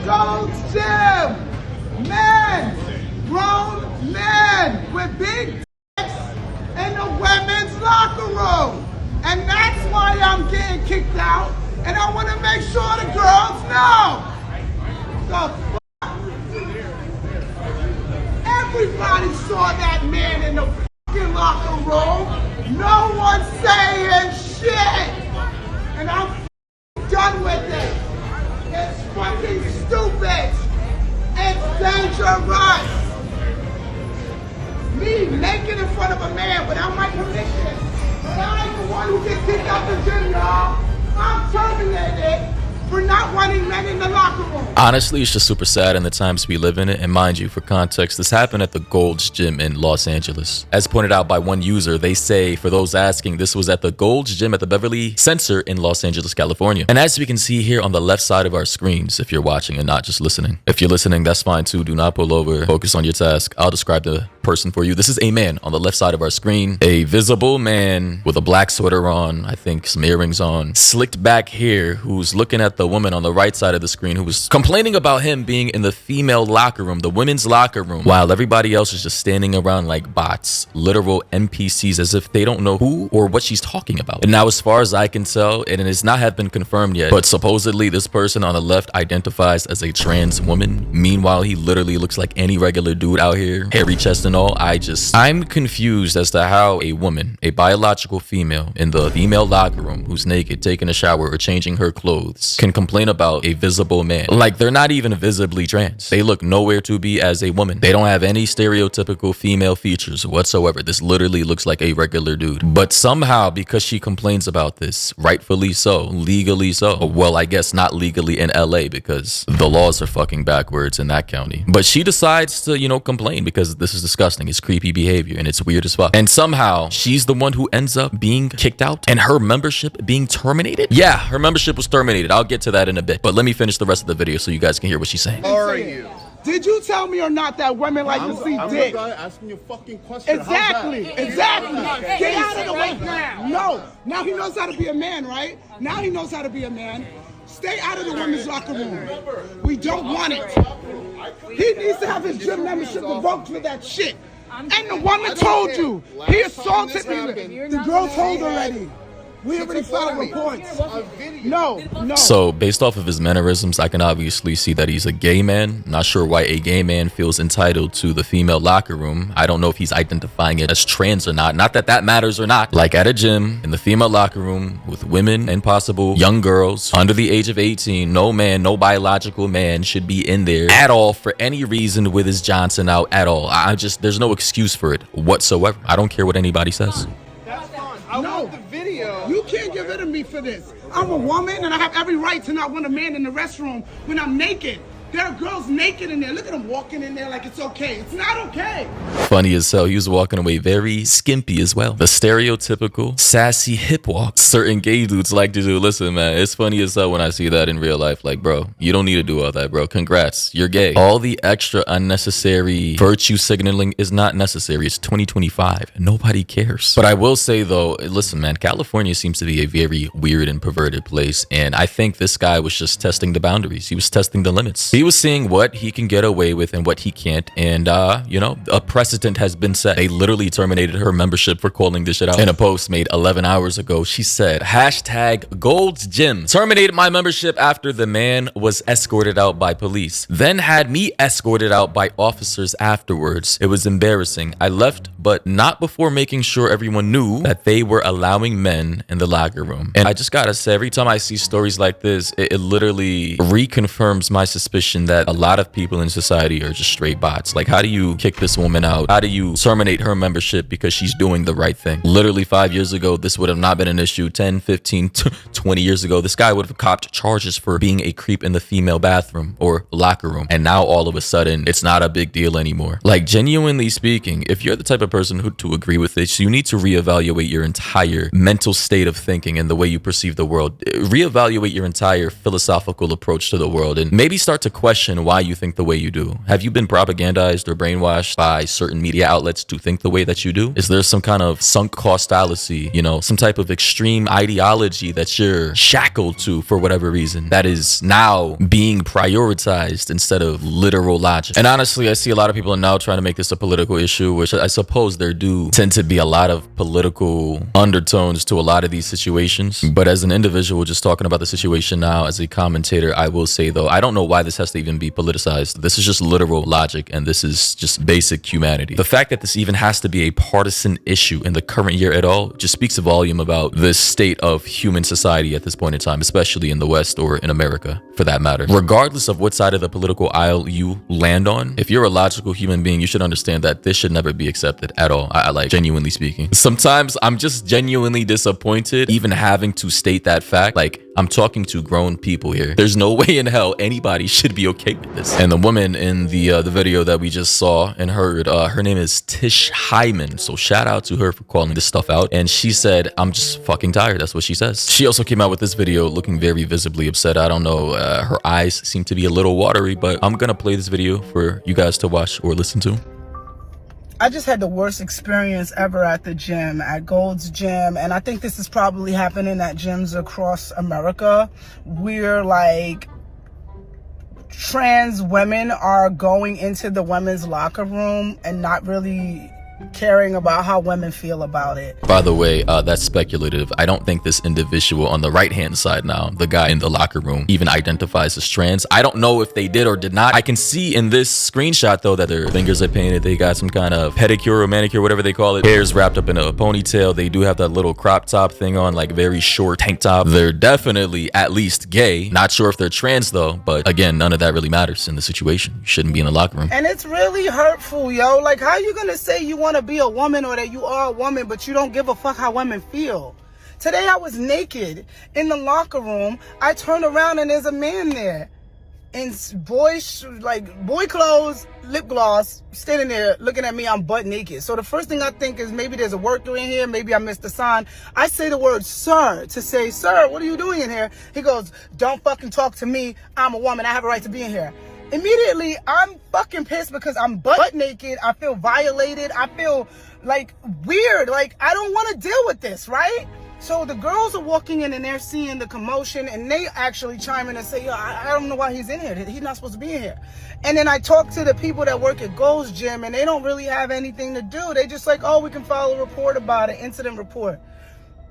Gold's Gym. Men, grown men with big dicks in the women's locker room. And that's why I'm getting kicked out. And I want to make sure the girls know. The fuck? Everybody saw that man in the fucking locker room. No one's saying shit. And I'm done with it. It's fucking stupid. It's dangerous. Me naked in front of a man without my permission. And I'm the one who gets kicked out the gym, y'all. I'm terminated for not wanting men in the locker room. Honestly, it's just super sad in the times we live in it. And mind you, for context, this happened at the Gold's Gym in Los Angeles. As pointed out by one user, they say, for those asking, this was at the Gold's Gym at the Beverly Center in Los Angeles, California. And as we can see here on the left side of our screens, if you're watching and not just listening. If you're listening, that's fine too. Do not pull over. Focus on your task. I'll describe the person for you. This is a man on the left side of our screen. A visible man with a black sweater on, I think some earrings on, slicked back hair, who's looking at the woman on the right side of the screen who was complaining about him being in the female locker room, the women's locker room, while everybody else is just standing around like bots, literal NPCs, as if they don't know who or what she's talking about. And now, as far as I can tell, and it has not have been confirmed yet, but supposedly this person on the left identifies as a trans woman. Meanwhile, he literally looks like any regular dude out here, hairy chest and all. I'm confused as to how a woman, a biological female in the female locker room who's naked, taking a shower or changing her clothes, can complain about a visible man. Like, they're not even visibly trans. They look nowhere to be as a woman. They don't have any stereotypical female features whatsoever. This literally looks like a regular dude. But somehow, because she complains about this, rightfully so, legally so, well, I guess not legally in LA because the laws are fucking backwards in that county. But she decides to, you know, complain because this is disgusting. It's creepy behavior and it's weird as fuck. And somehow she's the one who ends up being kicked out and her membership being terminated. Yeah, her membership was terminated. I'll get to that in a bit, but let me finish the rest of the video so you guys can hear what she's saying. How are you? Did you tell me or not that women like to see dick? I'm asking you a fucking question. Exactly. Get out of the way now. No. Now he knows how to be a man, right? Now he knows how to be a man. Stay out of the women's locker room. We don't want it. He needs to have his gym membership revoked for that shit. And the woman told you. He assaulted me. The girl told already. We already filed reports. No. So based off of his mannerisms, I can obviously see that he's a gay man. Not sure why a gay man feels entitled to the female locker room. I don't know if he's identifying it as trans or not. Not that that matters or not. Like at a gym, in the female locker room, with women and possible young girls under the age of 18, no man, no biological man should be in there at all for any reason with his Johnson out at all. There's no excuse for it whatsoever. I don't care what anybody says. No, the video. You can't get rid of me for this. I'm a woman and I have every right to not want a man in the restroom when I'm naked. There are girls naked in there. Look at them walking in there like it's okay. It's not okay. Funny as hell, he was walking away very skimpy as well. The stereotypical sassy hip walk certain gay dudes like to do. Listen, man, it's funny as hell when I see that in real life. Like, bro, you don't need to do all that, bro. Congrats, you're gay. All the extra unnecessary virtue signaling is not necessary. It's 2025. Nobody cares. But I will say though, listen, man, California seems to be a very weird and perverted place. And I think this guy was just testing the boundaries. He was testing the limits. He was seeing what he can get away with and what he can't. And, you know, a precedent has been set. They literally terminated her membership for calling this shit out. In a post made 11 hours ago, she said, hashtag Gold's Gym terminated my membership after the man was escorted out by police. Then had me escorted out by officers afterwards. It was embarrassing. I left, but not before making sure everyone knew that they were allowing men in the locker room. And I just gotta say, every time I see stories like this, it literally reconfirms my suspicion that a lot of people in society are just straight bots. Like, how do you kick this woman out? How do you terminate her membership because she's doing the right thing? Literally 5 years ago, this would have not been an issue. 10, 15, 20 years ago, this guy would have copped charges for being a creep in the female bathroom or locker room. And now all of a sudden, it's not a big deal anymore. Like, genuinely speaking, if you're the type of person who to agree with this, you need to reevaluate your entire mental state of thinking and the way you perceive the world. Reevaluate your entire philosophical approach to the world and maybe start to question why you think the way you do. Have you been propagandized or brainwashed by certain media outlets to think the way that you do? Is there some kind of sunk cost fallacy, you know, some type of extreme ideology that you're shackled to for whatever reason that is now being prioritized instead of literal logic? And honestly, I see a lot of people are now trying to make this a political issue, which I suppose there do tend to be a lot of political undertones to a lot of these situations. But as an individual just talking about the situation now as a commentator, I will say though, I don't know why this has to even be politicized. This is just literal logic, and this is just basic humanity. The fact that this even has to be a partisan issue in the current year at all just speaks a volume about the state of human society at this point in time, especially in the West or in America for that matter. Regardless of what side of the political aisle you land on, if you're a logical human being, you should understand that this should never be accepted at all. I like, genuinely speaking. Sometimes I'm just genuinely disappointed even having to state that fact. Like, I'm talking to grown people here. There's no way in hell anybody should be okay with this. And the woman in the video that we just saw and heard, her name is Tish Hyman. So shout out to her for calling this stuff out. And she said, I'm just fucking tired. That's what she says. She also came out with this video looking very visibly upset. I don't know, her eyes seem to be a little watery, but I'm gonna play this video for you guys to watch or listen to. I just had the worst experience ever at the gym, at Gold's Gym, and I think this is probably happening at gyms across America, where like trans women are going into the women's locker room and not really caring about how women feel about it. By the way, that's speculative. I don't think this individual on the right hand side now, the guy in the locker room, even identifies as trans. I don't know if they did or did not. I can see in this screenshot though that their fingers are painted. They got some kind of pedicure or manicure, whatever they call it. Hair's wrapped up in a ponytail. They do have that little crop top thing on, like very short tank top. They're definitely at least gay. Not sure if they're trans though, but again, none of that really matters in the situation. You shouldn't be in the locker room. And it's really hurtful, yo. Like, how you gonna say you want to be a woman or that you are a woman, but you don't give a fuck how women feel? Today I was naked in the locker room. I turn around and there's a man there in boy clothes, lip gloss, standing there looking at me. I'm butt naked. So the first thing I think is maybe there's a worker in here. Maybe I missed the sign. I say the word sir to say, sir, what are you doing in here? He goes, don't fucking talk to me. I'm a woman. I have a right to be in here. Immediately, I'm fucking pissed because I'm butt naked. I feel violated. I feel like weird. Like, I don't want to deal with this, right? So the girls are walking in and they're seeing the commotion and they actually chime in and say, yo, I don't know why he's in here. He's not supposed to be in here. And then I talk to the people that work at Gold's Gym and they don't really have anything to do. They just like, oh, we can file a report about it, incident report.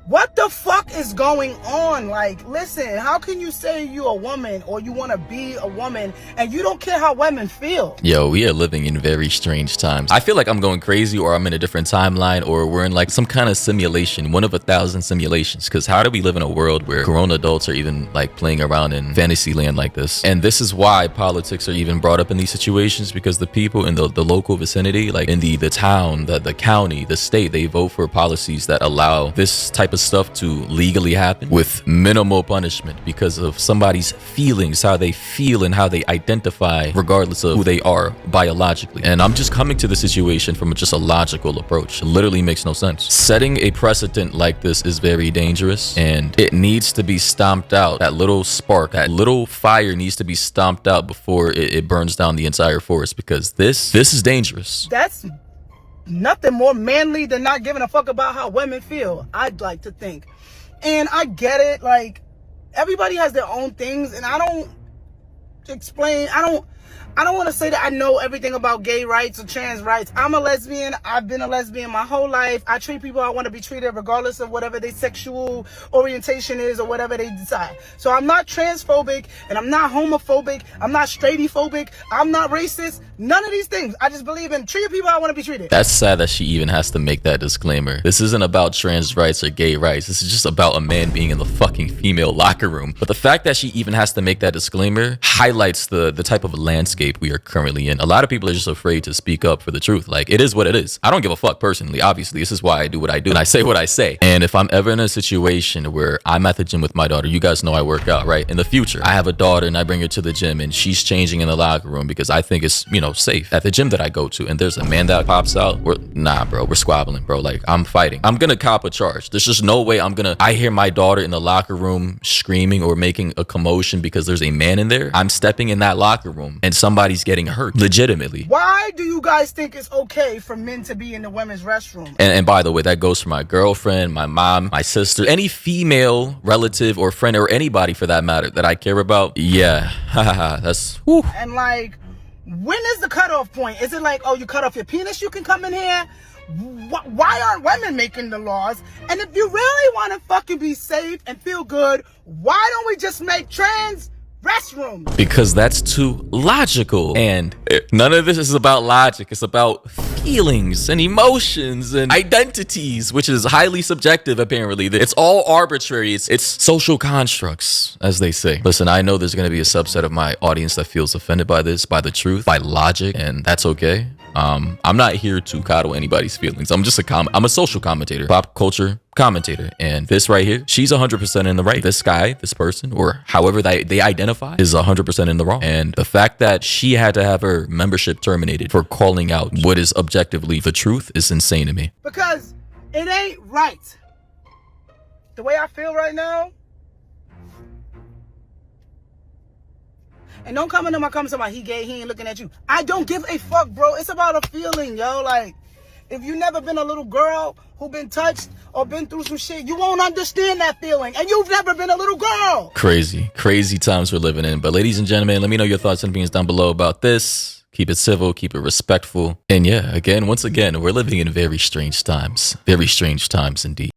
What the fuck is going on? Like, listen, how can you say you're a woman or you want to be a woman and you don't care how women feel? Yo, we are living in very strange times. I feel like I'm going crazy or I'm in a different timeline or we're in like some kind of simulation, one of 1,000 simulations. Because how do we live in a world where grown adults are even like playing around in fantasy land like this? And this is why politics are even brought up in these situations, because the people in the local vicinity, like in the town, the county, the state, they vote for policies that allow this type of stuff to legally happen with minimal punishment because of somebody's feelings, how they feel and how they identify regardless of who they are biologically. And I'm just coming to the situation from just a logical approach. It literally makes no sense. Setting a precedent like this is very dangerous and it needs to be stomped out. That little spark, that little fire needs to be stomped out before it burns down the entire forest, because this is dangerous. That's nothing more manly than not giving a fuck about how women feel, I'd like to think. And I get it, like, everybody has their own things, and I don't want to say that I know everything about gay rights or trans rights. I'm a lesbian. I've been a lesbian my whole life. I treat people how I want to be treated regardless of whatever their sexual orientation is or whatever they decide. So I'm not transphobic and I'm not homophobic. I'm not straightophobic. I'm not racist. None of these things. I just believe in treating people how I want to be treated. That's sad that she even has to make that disclaimer. This isn't about trans rights or gay rights. This is just about a man being in the fucking female locker room. But the fact that she even has to make that disclaimer highlights the type of landscape we are currently in. A lot of people are just afraid to speak up for the truth. Like, it is what it is. I don't give a fuck personally. Obviously, this is why I do what I do and I say what I say. And if I'm ever in a situation where I'm at the gym with my daughter, you guys know I work out, right? In the future, I have a daughter and I bring her to the gym and she's changing in the locker room because I think it's, safe at the gym that I go to, and there's a man that pops out, we're squabbling, bro. Like, I'm fighting. I'm gonna cop a charge. There's just no way I hear my daughter in the locker room screaming or making a commotion because there's a man in there. I'm stepping in that locker room and somebody's getting hurt legitimately. Why do you guys think it's okay for men to be in the women's restroom? And by the way, that goes for my girlfriend, my mom, my sister, any female relative or friend or anybody for that matter that I care about. Yeah, that's whew. And like, when is the cutoff point? Is it like, oh, you cut off your penis, you can come in here? Why aren't women making the laws? And if you really want to fucking be safe and feel good, why don't we just make trans restrooms? Because that's too logical. And none of this is about logic. It's about feelings and emotions and identities, which is highly subjective, apparently. It's all arbitrary. It's social constructs, as they say. Listen, I know there's going to be a subset of my audience that feels offended by this, by the truth, by logic, and that's okay. I'm not here to coddle anybody's feelings. I'm just I'm a social commentator, pop culture commentator. And this right here, she's 100% in the right. This guy, this person, or however they identify is 100% in the wrong. And the fact that she had to have her membership terminated for calling out what is objectively the truth is insane to me. Because it ain't right. The way I feel right now. And don't come into my comments about he gay, he ain't looking at you. I don't give a fuck, bro. It's about a feeling, yo. Like, if you never been a little girl who been touched or been through some shit, you won't understand that feeling. And you've never been a little girl. Crazy times we're living in. But ladies and gentlemen, let me know your thoughts and opinions down below about this. Keep it civil, keep it respectful. And yeah, once again, we're living in very strange times. Very strange times indeed.